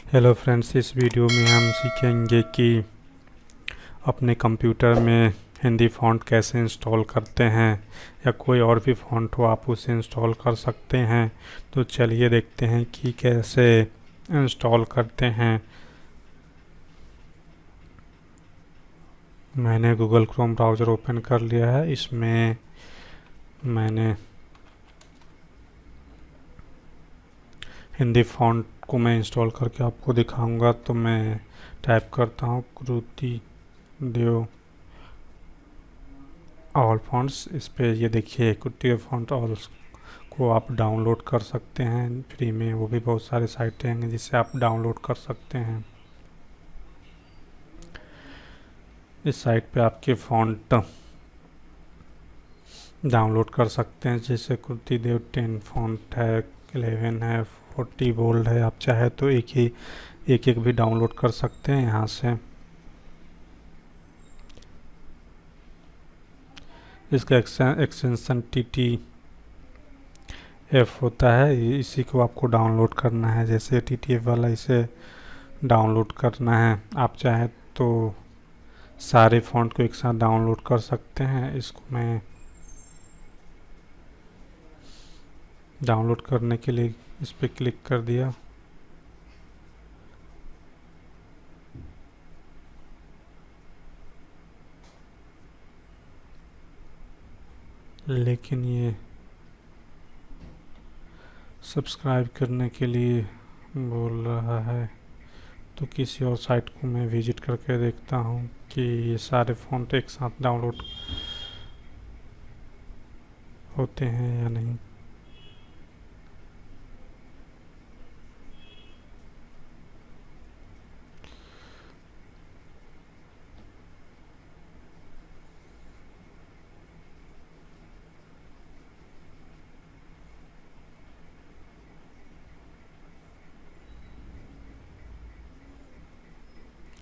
Hello friends, इस video में हम सीखेंगे कि अपने कंप्यूटर में हिंदी फ़ॉन्ट कैसे इंस्टॉल करते हैं, या कोई और भी फ़ॉन्ट हो आप उसे इंस्टॉल कर सकते हैं। तो चलिए देखते हैं कि कैसे इंस्टॉल करते हैं। मैंने गूगल क्रोम ब्राउज़र ओपन कर लिया है। इसमें मैंने हिंदी फ़ॉन्ट को मैं इंस्टॉल करके आपको दिखाऊंगा। तो मैं टाइप करता हूँ कृति देव ऑल फॉन्ट्स। इस पे ये देखिए कुट्टी फॉन्ट ऑल को आप डाउनलोड कर सकते हैं फ्री में। वो भी बहुत सारे साइटें हैं जिससे आप डाउनलोड कर सकते हैं। इस साइट पे आपके फॉन्ट डाउनलोड कर सकते हैं, जैसे कुर्ती देव 10 फॉन्ट है, 11 है, 40 बोल्ड है। आप चाहे तो एक भी डाउनलोड कर सकते हैं यहाँ से। इसका एक्सटेंशन TTF होता है, इसी को आपको डाउनलोड करना है। जैसे TTF वाला इसे डाउनलोड करना है। आप चाहे तो सारे फ़ॉन्ट को एक साथ डाउनलोड कर सकते हैं। इसको मैं डाउनलोड करने के लिए इस पर क्लिक कर दिया। लेकिन ये सब्सक्राइब करने के लिए बोल रहा है, तो किसी और साइट को मैं विजिट करके देखता हूँ कि ये सारे फ़ॉन्ट एक साथ डाउनलोड होते हैं या नहीं।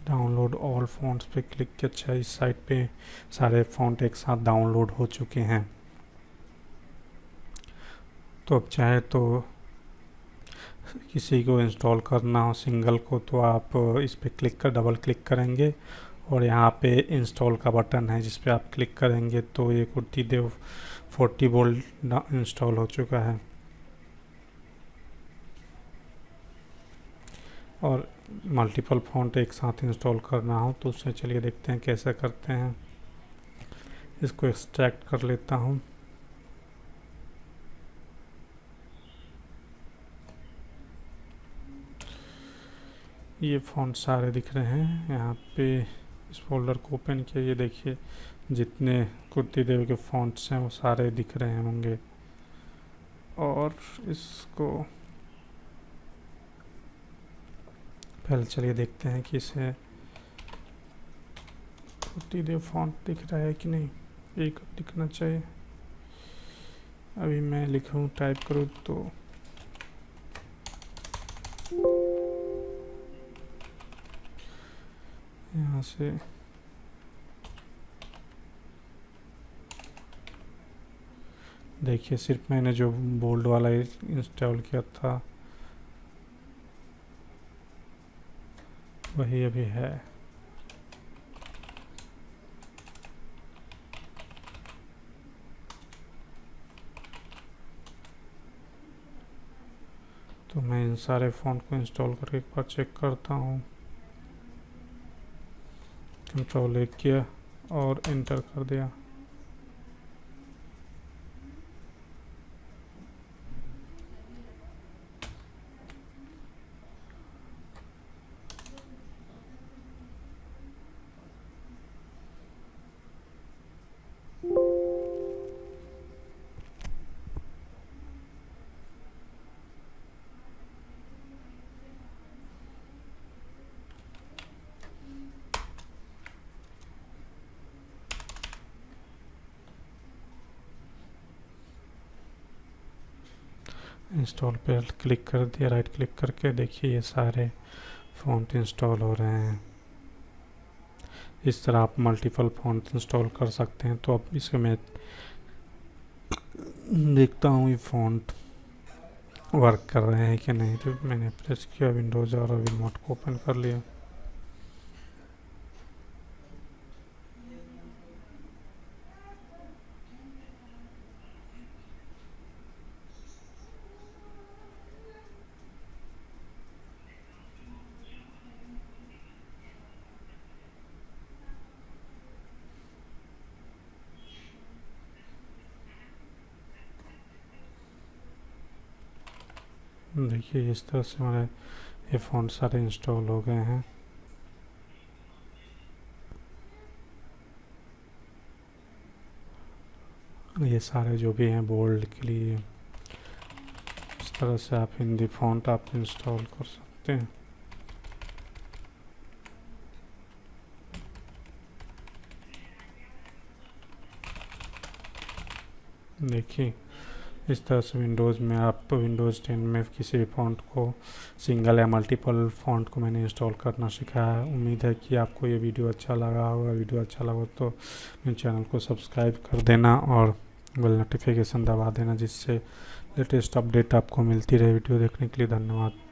डाउनलोड ऑल फ़ॉन्ट्स पे क्लिक किया। अच्छा, इस साइट पे सारे फ़ॉन्ट एक साथ डाउनलोड हो चुके हैं। तो अब चाहे तो किसी को इंस्टॉल करना हो सिंगल को, तो आप इस पे डबल क्लिक करेंगे और यहाँ पे इंस्टॉल का बटन है जिस पे आप क्लिक करेंगे तो ये कुर्ती देव 40 वोल्ट इंस्टॉल हो चुका है। और मल्टीपल फ़ॉन्ट एक साथ इंस्टॉल करना हो तो उससे चलिए देखते हैं कैसे करते हैं। इसको एक्सट्रैक्ट कर लेता हूँ। ये फ़ॉन्ट सारे दिख रहे हैं यहाँ पे। इस फोल्डर को ओपन किया, ये देखिए जितने कुर्ती देव के फ़ॉन्ट्स हैं वो सारे दिख रहे होंगे। और इसको पहले चलिए देखते हैं कि इसे कुर्ती देव फ़ॉन्ट दिख रहा है कि नहीं। एक दिखना चाहिए। अभी मैं लिखूँ टाइप करूँ तो यहाँ से देखिए, सिर्फ मैंने जो बोल्ड वाला इंस्टॉल किया था वही अभी है। तो मैं इन सारे फ़ॉन्ट को इंस्टॉल करके एक बार चेक करता हूँ। कंट्रोल एक किया और एंटर कर दिया। इंस्टॉल पे क्लिक कर दिया। राइट क्लिक करके देखिए ये सारे फ़ॉन्ट इंस्टॉल हो रहे हैं। इस तरह आप मल्टीपल फ़ॉन्ट इंस्टॉल कर सकते हैं। तो अब इसको मैं देखता हूँ ये फ़ॉन्ट वर्क कर रहे हैं कि नहीं। तो मैंने प्रेस किया विंडोज़ और अभी नोट को ओपन कर लिया। देखिए इस तरह से हमारे ये फ़ॉन्ट सारे इंस्टॉल हो गए हैं। ये सारे जो भी हैं बोल्ड के लिए, इस तरह से आप हिंदी फ़ॉन्ट आप इंस्टॉल कर सकते हैं। देखिए इस तरह से विंडोज़ में आप विंडोज़ 10 में किसी भी फ़ॉन्ट को सिंगल या मल्टीपल फ़ॉन्ट को मैंने इंस्टॉल करना सिखाया है। उम्मीद है कि आपको ये वीडियो अच्छा लगा होगा। वीडियो अच्छा लगा तो मेरे चैनल को सब्सक्राइब कर देना और बेल नोटिफिकेशन दबा देना, जिससे लेटेस्ट अपडेट आपको मिलती रहे। वीडियो देखने के लिए धन्यवाद।